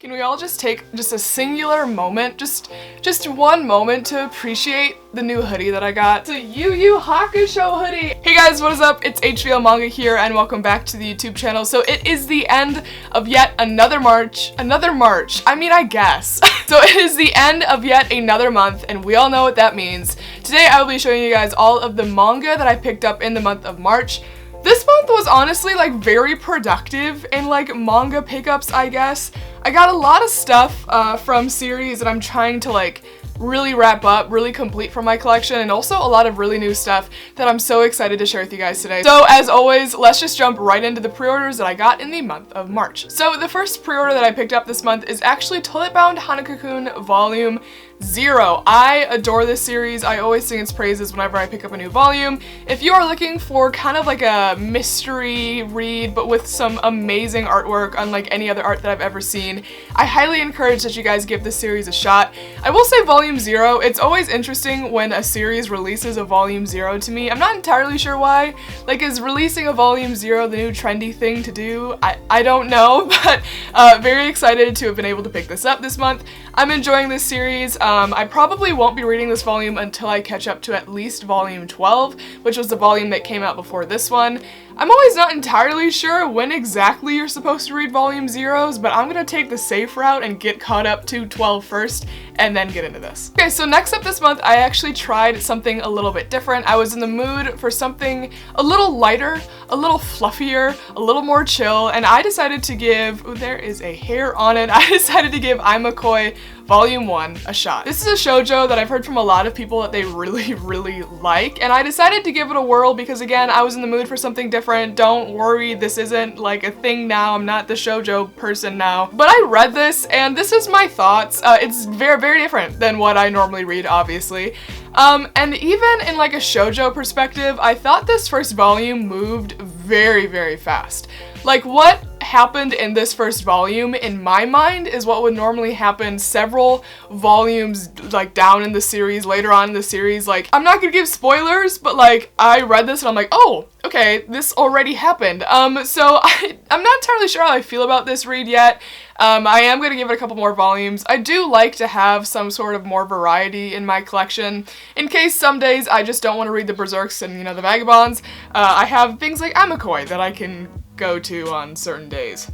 Can we all just take just a singular moment, just one moment to appreciate the new hoodie that I got? It's a Yu Yu Hakusho hoodie! Hey guys, what is up? It's HVL Manga here and welcome back to the YouTube channel. So it is the end of yet another March. I mean, I guess. So it is the end of yet another month and we all know what that means. Today I will be showing you guys all of the manga that I picked up in the month of March. This month was honestly like very productive in like manga pickups, I guess. I got a lot of stuff from series that I'm trying to like really wrap up, really complete for my collection, and also a lot of really new stuff that I'm so excited to share with you guys today. So as always, let's just jump right into the pre-orders that I got in the month of March. So the first pre-order that I picked up this month is actually Toilet Bound Hanako-kun Volume 0. I adore this series. I always sing its praises whenever I pick up a new volume. If you are looking for kind of like a mystery read but with some amazing artwork unlike any other art that I've ever seen, I highly encourage that you guys give this series a shot. I will say Volume 0, it's always interesting when a series releases a Volume 0 to me. I'm not entirely sure why. Like, is releasing a Volume 0 the new trendy thing to do? I don't know, but very excited to have been able to pick this up this month. I'm enjoying this series. I probably won't be reading this volume until I catch up to at least volume 12, which was the volume that came out before this one. I'm always not entirely sure when exactly you're supposed to read volume 0s, but I'm gonna take the safe route and get caught up to 12 first, and then get into this. Okay, so next up this month, I actually tried something a little bit different. I was in the mood for something a little lighter, a little fluffier, a little more chill, and I decided to give, oh, there is a hair on it, I decided to give Imakoi Volume 1 a shot. This is a shoujo that I've heard from a lot of people that they really like, and I decided to give it a whirl because, again, I was in the mood for something different. Don't worry, this isn't like a thing now. I'm not the shoujo person now. But I read this, and this is my thoughts. It's very different than what I normally read, obviously. And even in like a shoujo perspective, I thought this first volume moved very fast. Like, what happened in this first volume, in my mind, is what would normally happen several volumes like down in the series, later on in the series. Like, I'm not gonna give spoilers, but like, I read this and I'm like, oh, okay, this already happened. So I'm not entirely sure how I feel about this read yet. I am going to give it a couple more volumes. I do like to have some sort of more variety in my collection. In case some days I just don't want to read the Berserks and, you know, the Vagabonds, I have things like Imakoi that I can go to on certain days.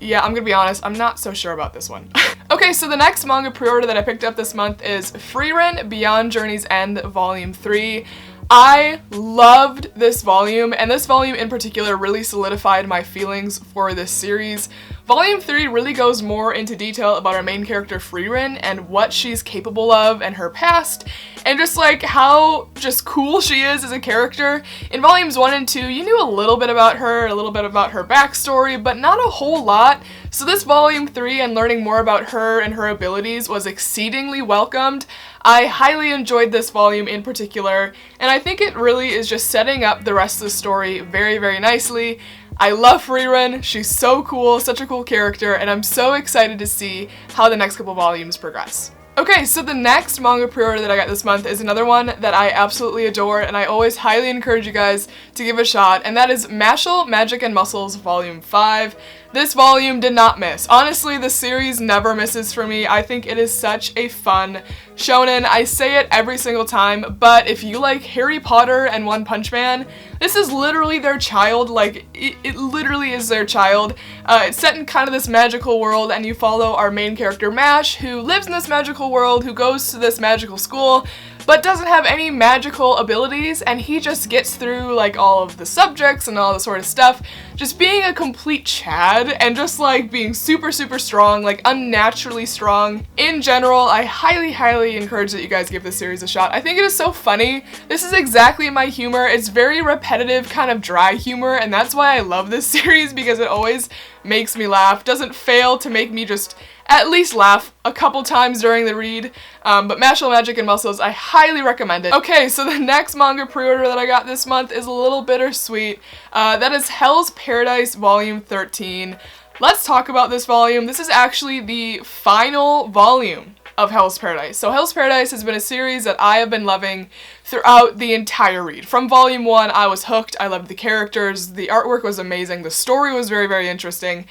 Yeah, I'm gonna be honest, I'm not so sure about this one. Okay, so the next manga pre-order that I picked up this month is Frieren Beyond Journey's End Volume 3. I loved this volume, and this volume in particular really solidified my feelings for this series. Volume 3 really goes more into detail about our main character Frieren and what she's capable of and her past, and just like how just cool she is as a character. In volumes 1 and 2, you knew a little bit about her, a little bit about her backstory, but not a whole lot. So this volume 3 and learning more about her and her abilities was exceedingly welcomed. I highly enjoyed this volume in particular, and I think it really is just setting up the rest of the story very nicely. I love Frieren, she's so cool, such a cool character, and I'm so excited to see how the next couple volumes progress. Okay, so the next manga pre-order that I got this month is another one that I absolutely adore, and I always highly encourage you guys to give a shot, and that is Mashle, Magic and Muscles Volume 5. This volume did not miss. Honestly, the series never misses for me. I think it is such a fun shonen. I say it every single time, but if you like Harry Potter and One Punch Man, this is literally their child. Like, it literally is their child. It's set in kind of this magical world, and you follow our main character Mash, who lives in this magical world, who goes to this magical school, but doesn't have any magical abilities, and he just gets through like all of the subjects and all the sort of stuff, just being a complete Chad, and just like being super strong, like unnaturally strong. In general, I highly encourage that you guys give this series a shot. I think it is so funny. This is exactly my humor. It's very repetitive, kind of dry humor, and that's why I love this series, because it always makes me laugh. Doesn't fail to make me just at least laugh a couple times during the read. But Mashle, Magic and Muscles, I highly recommend it. Okay, so the next manga pre-order that I got this month is a little bittersweet. That is Hell's Paradise Volume 13. Let's talk about this volume. This is actually the final volume of Hell's Paradise. So Hell's Paradise has been a series that I have been loving throughout the entire read. From volume 1, I was hooked. I loved the characters. The artwork was amazing. The story was very interesting.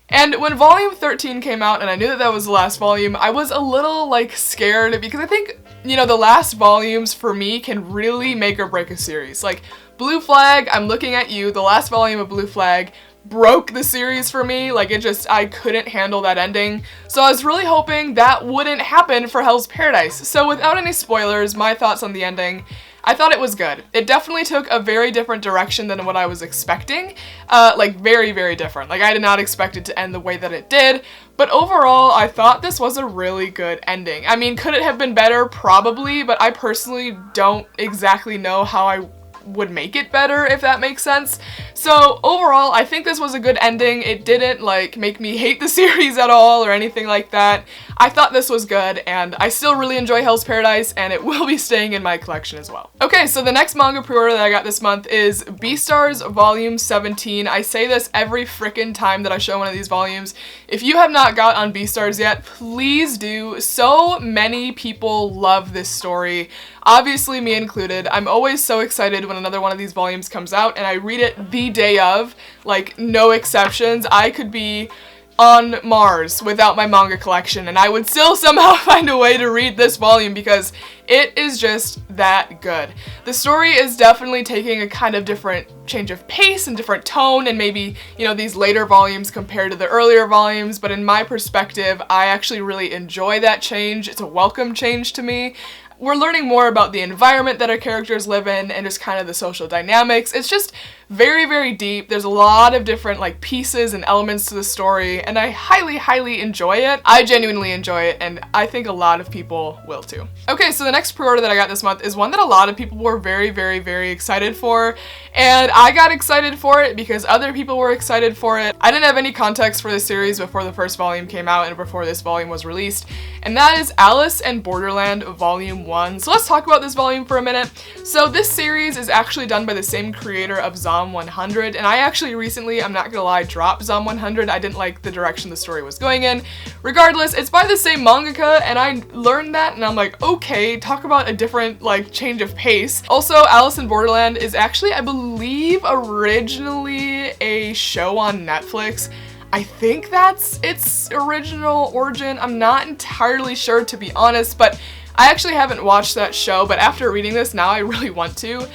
And when volume 13 came out and I knew that that was the last volume, I was a little like scared because I think, you know, the last volumes for me can really make or break a series. Like Blue Flag, I'm looking at you, the last volume of Blue Flag broke the series for me. Like I couldn't handle that ending. So I was really hoping that wouldn't happen for Hell's Paradise. So without any spoilers, my thoughts on the ending. I thought it was good. It definitely took a very different direction than what I was expecting. Like very, very different. Like I did not expect it to end the way that it did. But overall, I thought this was a really good ending. I mean, could it have been better? Probably, but I personally don't exactly know how I would make it better, if that makes sense. So overall, I think this was a good ending. It didn't like make me hate the series at all or anything like that. I thought this was good, and I still really enjoy Hell's Paradise, and it will be staying in my collection as well. Okay, so the next manga pre-order that I got this month is Beastars Volume 17. I say this every frickin' time that I show one of these volumes. If you have not got on Beastars yet, please do. So many people love this story. Obviously, me included. I'm always so excited when another one of these volumes comes out, and I read it the day of, like no exceptions. I could be on Mars without my manga collection, and I would still somehow find a way to read this volume because it is just that good. The story is definitely taking a kind of different change of pace and different tone, and maybe, you know, these later volumes compared to the earlier volumes, but in my perspective, I actually really enjoy that change. It's a welcome change to me. We're learning more about the environment that our characters live in and just kind of the social dynamics. It's just very, very deep. There's a lot of different like pieces and elements to the story, and I highly, highly enjoy it. I genuinely enjoy it, and I think a lot of people will too. Okay, so the next pre-order that I got this month is one that a lot of people were very, very, very excited for, and I got excited for it because other people were excited for it. I didn't have any context for the series before the first volume came out and before this volume was released, and that is Alice in Borderland Volume 1. So let's talk about this volume for a minute. So this series is actually done by the same creator of Zom 100, and I actually recently, I'm not gonna lie, dropped Zom 100. I didn't like the direction the story was going in. Regardless, it's by the same mangaka, and I learned that, and I'm like, okay, talk about a different like change of pace. Also, Alice in Borderland is actually, I believe, originally a show on Netflix. I think that's its original origin. I'm not entirely sure, to be honest, but I actually haven't watched that show, but after reading this, now I really want to.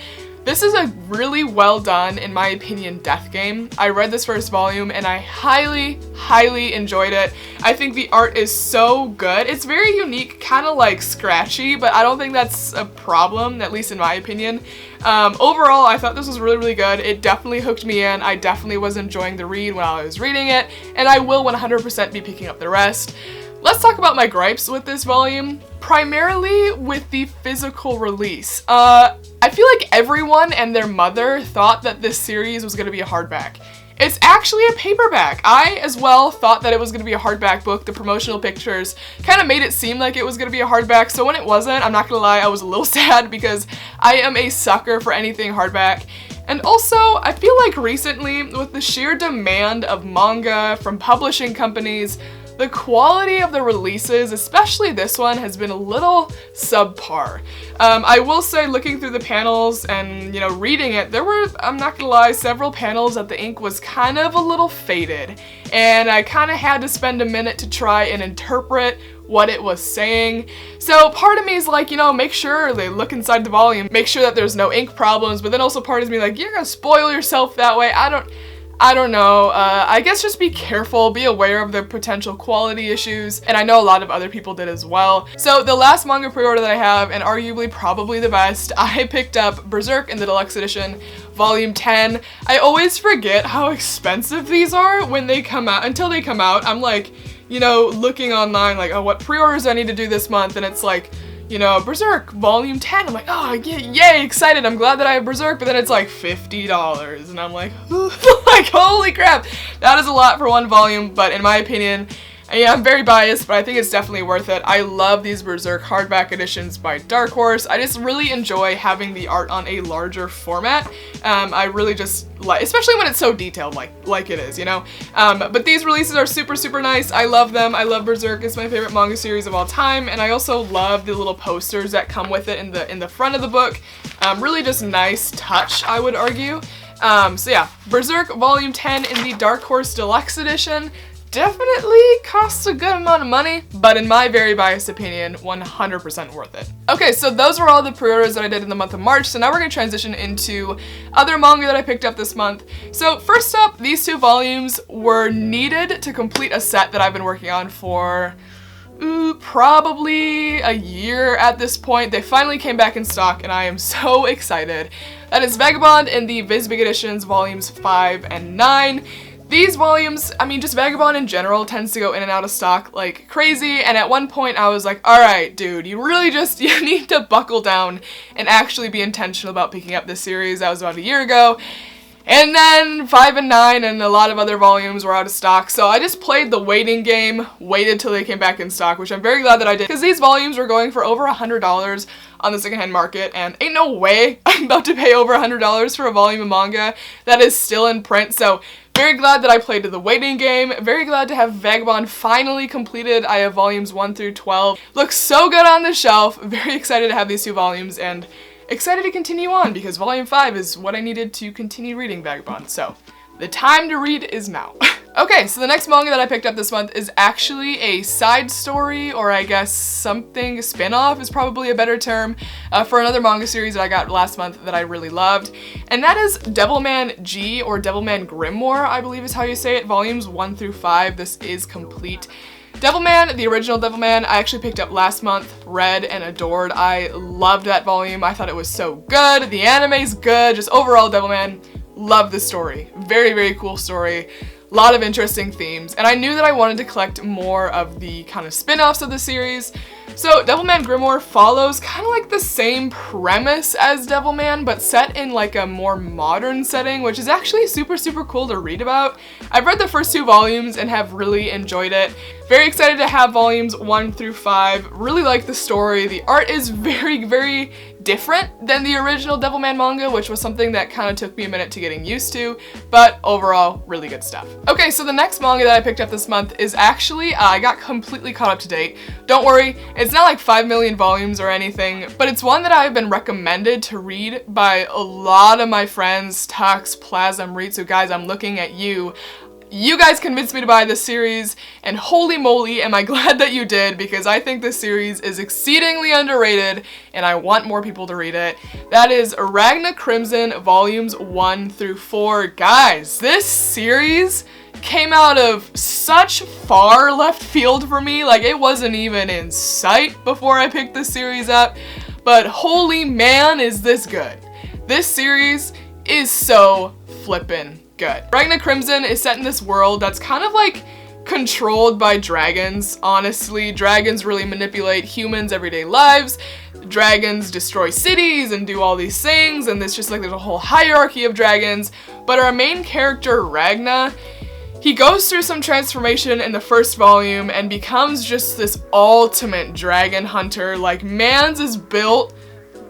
This is a really well done, in my opinion, death game. I read this first volume and I highly, highly enjoyed it. I think the art is so good. It's very unique, kind of like scratchy, but I don't think that's a problem, at least in my opinion. Overall, I thought this was really, really good. It definitely hooked me in. I definitely was enjoying the read while I was reading it, and I will 100% be picking up the rest. Let's talk about my gripes with this volume, primarily with the physical release. I feel like everyone and their mother thought that this series was going to be a hardback. It's actually a paperback. I as well thought that it was going to be a hardback book. The promotional pictures kind of made it seem like it was going to be a hardback, so when it wasn't, I'm not going to lie, I was a little sad because I am a sucker for anything hardback. And also, I feel like recently, with the sheer demand of manga from publishing companies, the quality of the releases, especially this one, has been a little subpar. I will say, looking through the panels and, you know, reading it, there were, I'm not gonna lie, several panels that the ink was kind of a little faded, and I kind of had to spend a minute to try and interpret what it was saying. So part of me is like, you know, make sure they look inside the volume, make sure that there's no ink problems, but then also part of me like, you're gonna spoil yourself that way. I don't know, I guess just be careful, be aware of the potential quality issues, and I know a lot of other people did as well. So the last manga pre-order that I have, and arguably probably the best, I picked up Berserk in the deluxe edition, volume 10. I always forget how expensive these are when they come out, until they come out. I'm like, you know, looking online like, oh, what pre-orders do I need to do this month, and it's like, you know, Berserk volume 10. I'm like, oh, yay, excited. I'm glad that I have Berserk, but then it's like $50, and I'm like, like, holy crap. That is a lot for one volume, but in my opinion, yeah, I'm very biased, but I think it's definitely worth it. I love these Berserk hardback editions by Dark Horse. I just really enjoy having the art on a larger format. I really just like, especially when it's so detailed like it is, you know? But these releases are super, super nice. I love them. I love Berserk. It's my favorite manga series of all time, and I also love the little posters that come with it in the front of the book. Really just nice touch, I would argue. So yeah, Berserk Volume 10 in the Dark Horse Deluxe Edition. definitely costs a good amount of money, but in my very biased opinion, 100% worth it. Okay, so those were all the pre-orders that I did in the month of March, so now we're gonna transition into other manga that I picked up this month. So first up, these 2 volumes were needed to complete a set that I've been working on for probably a year at this point. They finally came back in stock and I am so excited. That is Vagabond in the Viz Big Editions volumes 5 and 9. These volumes, I mean, just Vagabond in general tends to go in and out of stock like crazy, and at one point I was like, alright dude, you need to buckle down and actually be intentional about picking up this series. That was about a year ago. And then 5 and 9 and a lot of other volumes were out of stock, so I just played the waiting game, waited till they came back in stock, which I'm very glad that I did, because these volumes were going for over $100 on the secondhand market, and ain't no way I'm about to pay over $100 for a volume of manga that is still in print, so very glad that I played the waiting game, very glad to have Vagabond finally completed. I have volumes 1 through 12. Looks so good on the shelf, very excited to have these 2 volumes, and excited to continue on because volume 5 is what I needed to continue reading Vagabond, so the time to read is now. Okay, so the next manga that I picked up this month is actually a side story, or I guess something, spin-off is probably a better term, for another manga series that I got last month that I really loved, and that is Devilman G, or Devilman Grimoire, I believe is how you say it, volumes 1 through 5. This is complete. Devilman, the original Devilman, I actually picked up last month, read and adored. I loved that volume. I thought it was so good. The anime's good. Just overall, Devilman, love the story. Very, very cool story. A lot of interesting themes. And I knew that I wanted to collect more of the kind of spin-offs of the series. So Devilman Grimoire follows kind of like the same premise as Devilman, but set in like a more modern setting, which is actually super, super cool to read about. I've read the first 2 volumes and have really enjoyed it. Very excited to have volumes 1 through 5. Really like the story. The art is very, very different than the original Devilman manga, which was something that kind of took me a minute to getting used to, but overall, really good stuff. Okay, so the next manga that I picked up this month is actually, I got completely caught up to date. Don't worry, it's not like 5 million volumes or anything, but it's one that I've been recommended to read by a lot of my friends, Tux, Plasm, Ritsu. Guys, I'm looking at you. You guys convinced me to buy this series, and holy moly am I glad that you did, because I think this series is exceedingly underrated and I want more people to read it. That is Ragna Crimson volumes 1 through 4. Guys, this series came out of such far left field for me, like it wasn't even in sight before I picked this series up, but holy man is this good. This series is so flippin' good. Ragna Crimson is set in this world that's kind of like controlled by dragons. Honestly, dragons really manipulate humans' everyday lives. Dragons destroy cities and do all these things, and it's just like there's a whole hierarchy of dragons. But our main character, Ragna, he goes through some transformation in the first volume and becomes just this ultimate dragon hunter. Like, man's is built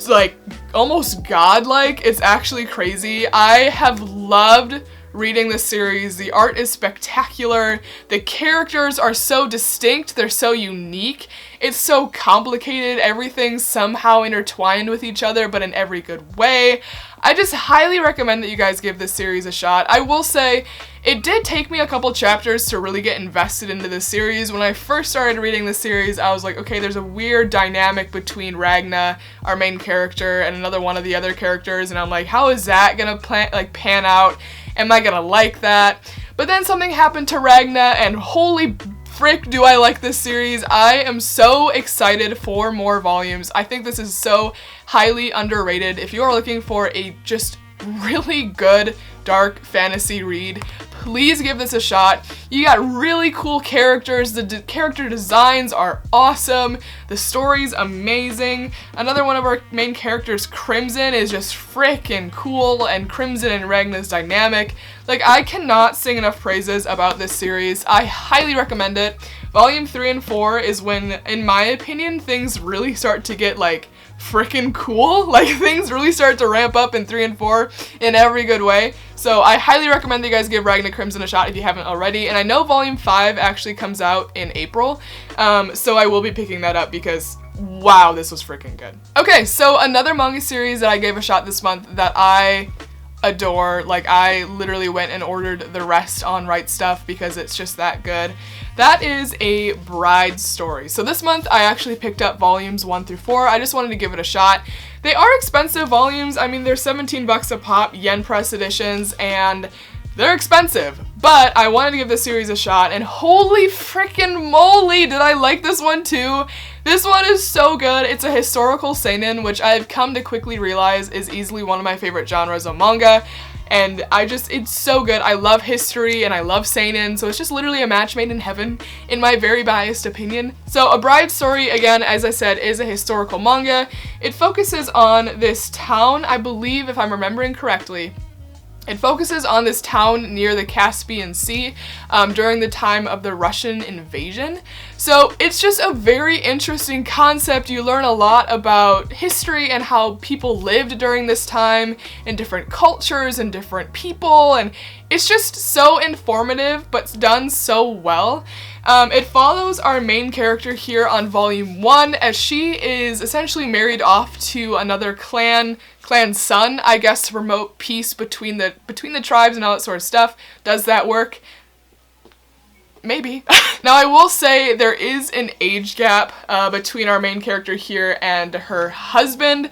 like almost godlike. It's actually crazy. I have loved reading this series. The art is spectacular. The characters are so distinct. They're so unique. It's so complicated. Everything's somehow intertwined with each other, but in every good way. I just highly recommend that you guys give this series a shot. I will say, it did take me a couple chapters to really get invested into this series. When I first started reading this series, I was like, okay, there's a weird dynamic between Ragna, our main character, and another one of the other characters, and I'm like, how is that gonna pan out? Am I gonna like that? But then something happened to Ragna, and holy frick do I like this series. I am so excited for more volumes. I think this is so highly underrated. If you are looking for a just really good dark fantasy read, please give this a shot. You got really cool characters. The character designs are awesome. The story's amazing. Another one of our main characters, Crimson, is just frickin' cool, and Crimson and Ragna's dynamic. Like, I cannot sing enough praises about this series. I highly recommend it. Volume 3 and 4 is when, in my opinion, things really start to get, like, frickin' cool. Like, things really start to ramp up in 3 and 4 in every good way. So I highly recommend that you guys give Ragna Crimson a shot if you haven't already. And I know Volume 5 actually comes out in April, so I will be picking that up because wow, this was freaking good. Okay, so another manga series that I gave a shot this month that I adore. Like, I literally went and ordered the rest on Right Stuff because it's just that good. That is A Bride's Story. So this month I actually picked up volumes 1 through 4. I just wanted to give it a shot. They are expensive volumes. I mean, they're 17 bucks a pop, yen press editions, and they're expensive. But I wanted to give this series a shot, and holy freaking moly, did I like this one too. This one is so good. It's a historical seinen, which I've come to quickly realize is easily one of my favorite genres of manga. And it's so good. I love history and I love seinen, so it's just literally a match made in heaven, in my very biased opinion. So A Bride's Story, again, as I said, is a historical manga. It focuses on this town, I believe, if I'm remembering correctly. It focuses on this town near the Caspian Sea during the time of the Russian invasion. So it's just a very interesting concept. You learn a lot about history and how people lived during this time and different cultures and different people, and it's just so informative but done so well. It follows our main character here on volume 1 as she is essentially married off to another clan son, I guess, to promote peace between the tribes and all that sort of stuff. Does that work? Maybe. Now, I will say there is an age gap between our main character here and her husband,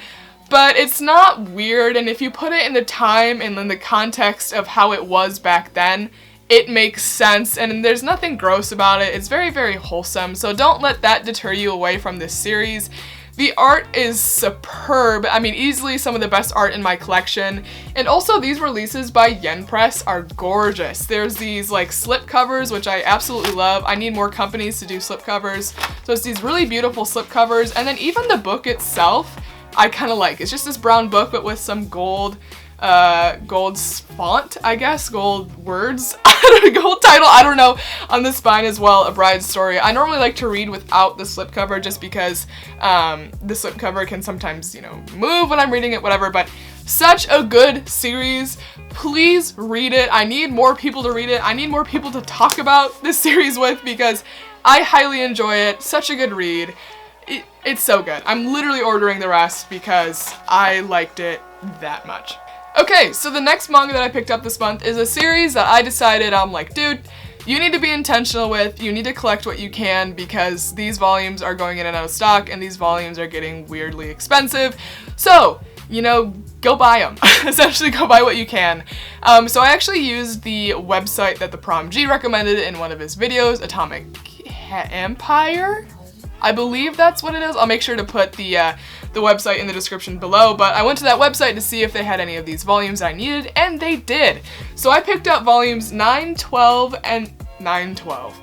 but it's not weird, and if you put it in the time and in the context of how it was back then, it makes sense, and there's nothing gross about it. It's very, very wholesome, so don't let that deter you away from this series. The art is superb. I mean, easily some of the best art in my collection. And also these releases by Yen Press are gorgeous. There's these like slip covers, which I absolutely love. I need more companies to do slip covers. So it's these really beautiful slip covers. And then even the book itself, I kind of like. It's just this brown book, but with some gold font, I guess, gold words, gold title, I don't know, on the spine as well, A Bride's Story. I normally like to read without the slipcover just because the slipcover can sometimes, you know, move when I'm reading it, whatever, but such a good series. Please read it. I need more people to read it. I need more people to talk about this series with because I highly enjoy it. Such a good read. It's so good. I'm literally ordering the rest because I liked it that much. Okay, so the next manga that I picked up this month is a series that I decided, I'm like, dude, you need to be intentional with, you need to collect what you can because these volumes are going in and out of stock and these volumes are getting weirdly expensive. So, you know, go buy them. Essentially, go buy what you can. So I actually used the website that the Prom G recommended in one of his videos, Atomic Empire? I believe that's what it is. I'll make sure to put the website in the description below, but I went to that website to see if they had any of these volumes I needed, and they did. So I picked up volumes 9, 12, and 9, 12.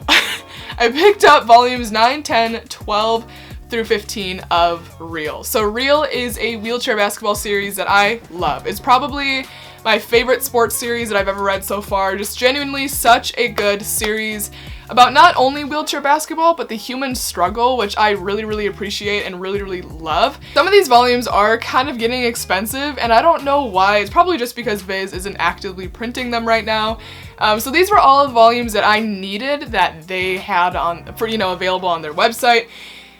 I picked up volumes 9, 10, 12 through 15 of Real. So Real is a wheelchair basketball series that I love. It's probably my favorite sports series that I've ever read so far. Just genuinely such a good series about not only wheelchair basketball, but the human struggle, which I really, really appreciate and really, really love. Some of these volumes are kind of getting expensive, and I don't know why. It's probably just because Viz isn't actively printing them right now. So these were all of the volumes that I needed that they had available on their website.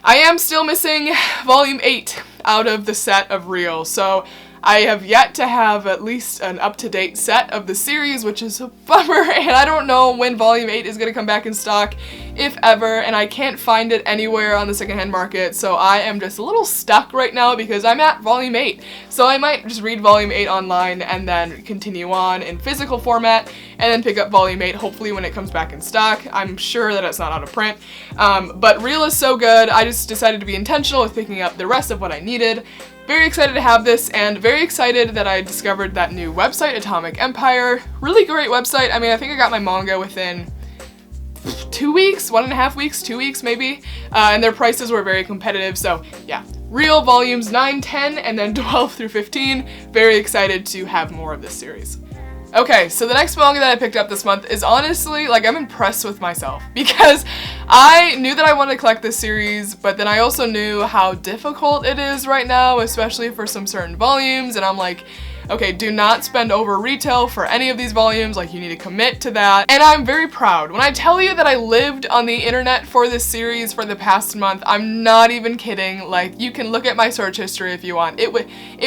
I am still missing volume 8 out of the set of Real, so I have yet to have at least an up-to-date set of the series, which is a bummer, and I don't know when volume 8 is going to come back in stock, if ever, and I can't find it anywhere on the secondhand market, so I am just a little stuck right now because I'm at volume 8. So I might just read volume 8 online and then continue on in physical format, and then pick up volume 8 hopefully when it comes back in stock. I'm sure that it's not out of print, but Real is so good. I just decided to be intentional with picking up the rest of what I needed. Very excited to have this, and very excited that I discovered that new website, Atomic Empire. Really great website. I mean, I think I got my manga within 2 weeks, 1.5 weeks, 2 weeks maybe, and their prices were very competitive, so yeah. Real volumes 9, 10, and then 12 through 15. Very excited to have more of this series. Okay, so the next manga that I picked up this month is honestly, like, I'm impressed with myself because I knew that I wanted to collect this series, but then I also knew how difficult it is right now, especially for some certain volumes, and I'm like, Okay, do not spend over retail for any of these volumes, like you need to commit to that. And I'm very proud. When I tell you that I lived on the internet for this series for the past month, I'm not even kidding. Like, you can look at my search history if you want. It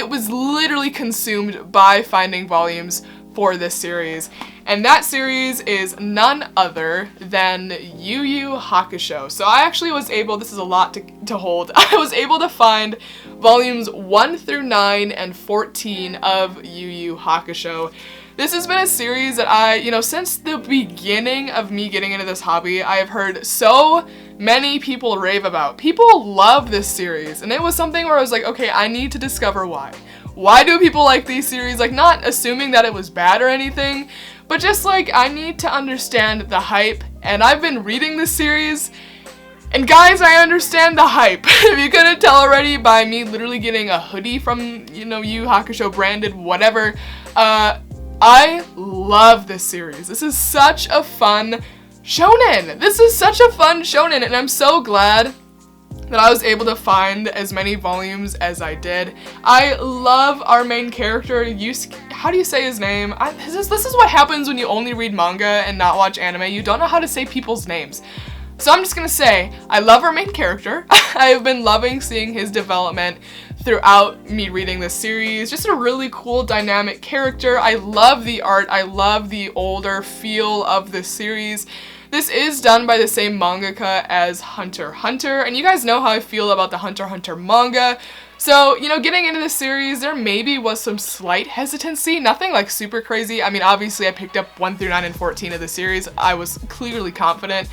was literally consumed by finding volumes for this series. And that series is none other than Yu Yu Hakusho. So I actually was able, this is a lot to hold, I was able to find volumes 1 through 9 and 14 of Yu Yu Hakusho. This has been a series that I, since the beginning of me getting into this hobby, I have heard so many people rave about. People love this series, and it was something where I was like, okay, I need to discover why. Why do people like these series? Like, not assuming that it was bad or anything, but just like, I need to understand the hype, and I've been reading this series, and guys, I understand the hype. If you couldn't tell already by me literally getting a hoodie from, Yu Yu Hakusho branded whatever, I love this series. This is such a fun shonen. This is such a fun shonen, and I'm so glad that I was able to find as many volumes as I did. I love our main character, how do you say his name? This is what happens when you only read manga and not watch anime. You don't know how to say people's names. So I'm just gonna say, I love our main character. I have been loving seeing his development throughout me reading this series. Just a really cool, dynamic character. I love the art. I love the older feel of this series. This is done by the same mangaka as Hunter x Hunter, and you guys know how I feel about the Hunter x Hunter manga. So, getting into this series, there maybe was some slight hesitancy, nothing like super crazy. I mean, obviously I picked up 1 through 9 and 14 of the series. I was clearly confident,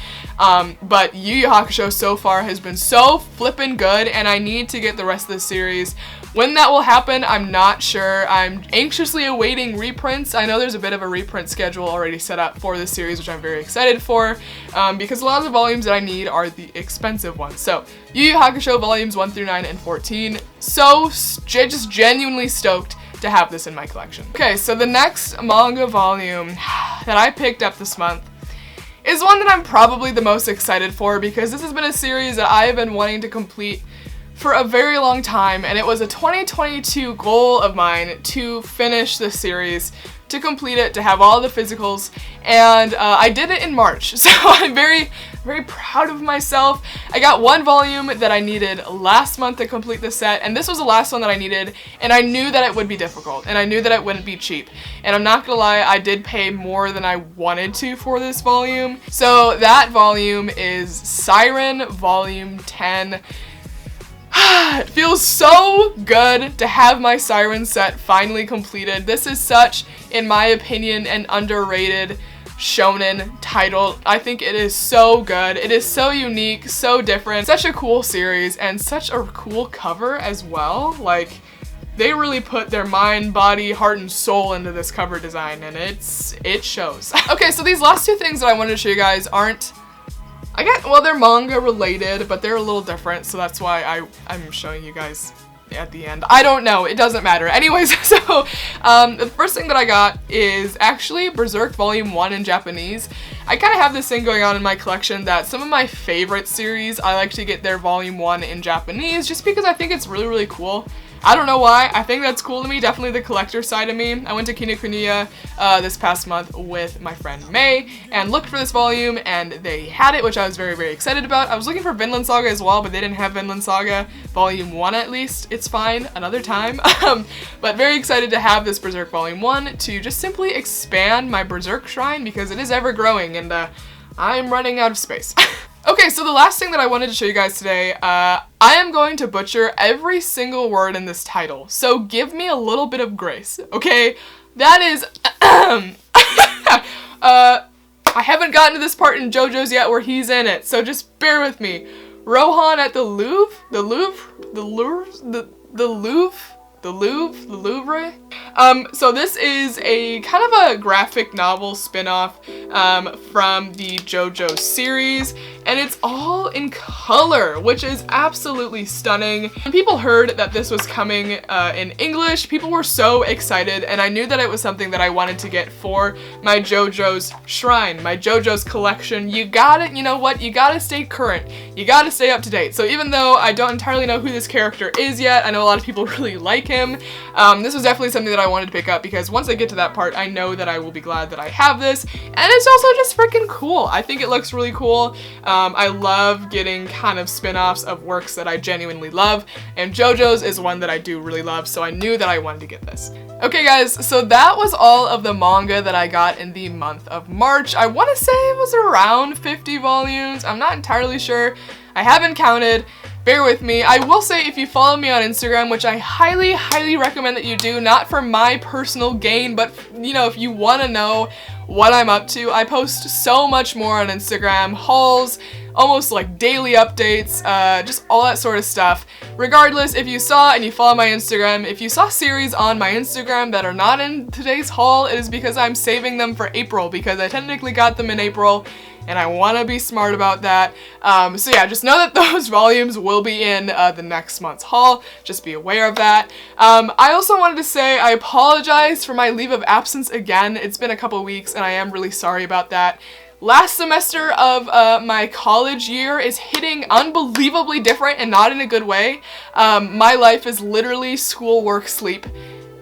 but Yu Yu Hakusho so far has been so flippin' good, and I need to get the rest of the series. When that will happen, I'm not sure. I'm anxiously awaiting reprints. I know there's a bit of a reprint schedule already set up for this series, which I'm very excited for, because a lot of the volumes that I need are the expensive ones. So, Yu Yu Hakusho volumes 1 through 9 and 14. So, just genuinely stoked to have this in my collection. Okay, so the next manga volume that I picked up this month is one that I'm probably the most excited for, because this has been a series that I have been wanting to complete for a very long time, and it was a 2022 goal of mine to finish this series, to complete it, to have all the physicals, and I did it in March, so I'm very, very proud of myself. I got one volume that I needed last month to complete the set, and this was the last one that I needed, and I knew that it would be difficult, and I knew that it wouldn't be cheap, and I'm not gonna lie, I did pay more than I wanted to for this volume. So that volume is Siren Volume 10. It feels so good to have my Siren set finally completed. This is such, in my opinion, an underrated shonen title. I think it is so good. It is so unique, so different, such a cool series, and such a cool cover as well. Like, they really put their mind, body, heart, and soul into this cover design, and it shows. Okay, so these last two things that I wanted to show you guys aren't, well, they're manga related, but they're a little different, so that's why I'm showing you guys at the end. I don't know, it doesn't matter. Anyways, so the first thing that I got is actually Berserk Volume 1 in Japanese. I kind of have this thing going on in my collection that some of my favorite series, I like to get their Volume 1 in Japanese, just because I think it's really, really cool. I don't know why, I think that's cool to me, definitely the collector side of me. I went to Kinokuniya this past month with my friend May and looked for this volume, and they had it, which I was very, very excited about. I was looking for Vinland Saga as well, but they didn't have Vinland Saga Volume 1 at least. It's fine, another time. But very excited to have this Berserk Volume 1 to just simply expand my Berserk shrine, because it is ever growing, and I'm running out of space. Okay, so the last thing that I wanted to show you guys today, I am going to butcher every single word in this title, so give me a little bit of grace, okay? That is, I haven't gotten to this part in JoJo's yet where he's in it, so just bear with me. Rohan at the Louvre? The Louvre? So this is a kind of a graphic novel spin-off from the JoJo series, and it's all in color, which is absolutely stunning. When people heard that this was coming in English, people were so excited, and I knew that it was something that I wanted to get for my JoJo's shrine, my JoJo's collection. You gotta, you know what, you gotta stay current. You gotta stay up to date. So even though I don't entirely know who this character is yet, I know a lot of people really like him. This was definitely something that I I wanted to pick up, because once I get to that part, I know that I will be glad that I have this, and it's also just freaking cool. I think it looks really cool. I love getting kind of spin-offs of works that I genuinely love, and JoJo's is one that I do really love, so I knew that I wanted to get this. Okay guys, so that was all of the manga that I got in the month of March. I want to say it was around 50 volumes. I'm not entirely sure. I haven't counted. Bear with me. I will say, if you follow me on Instagram, which I highly, highly recommend that you do, not for my personal gain, but you know, if you want to know what I'm up to, I post so much more on Instagram, hauls, almost like daily updates, just all that sort of stuff. Regardless, if you saw and you follow my Instagram, if you saw series on my Instagram that are not in today's haul, it is because I'm saving them for April, because I technically got them in April, and I want to be smart about that. So yeah, just know that those volumes will be in the next month's haul. Just be aware of that. I also wanted to say I apologize for my leave of absence again. It's been a couple weeks, and I am really sorry about that. Last semester of my college year is hitting unbelievably different, and not in a good way. My life is literally school, work, sleep,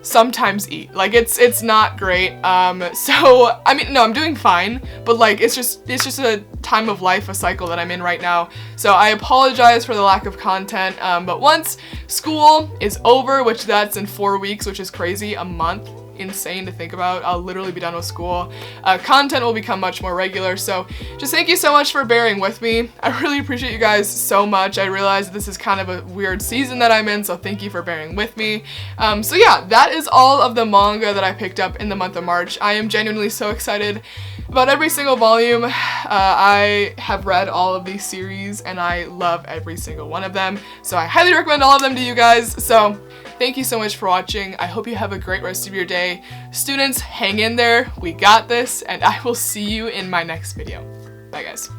sometimes eat. Like, it's not great. So I mean, no, I'm doing fine, but like it's just a time of life, a cycle that I'm in right now. So I apologize for the lack of content, but once school is over, which that's in 4 weeks, which is crazy, a month, insane to think about, I'll literally be done with school. Content will become much more regular, so just thank you so much for bearing with me. I really appreciate you guys so much. I realize this is kind of a weird season that I'm in, so thank you for bearing with me. So yeah, that is all of the manga that I picked up in the month of March. I am genuinely so excited about every single volume. I have read all of these series, and I love every single one of them, so I highly recommend all of them to you guys. So thank you so much for watching. I hope you have a great rest of your day. Students, hang in there. We got this, and I will see you in my next video. Bye guys.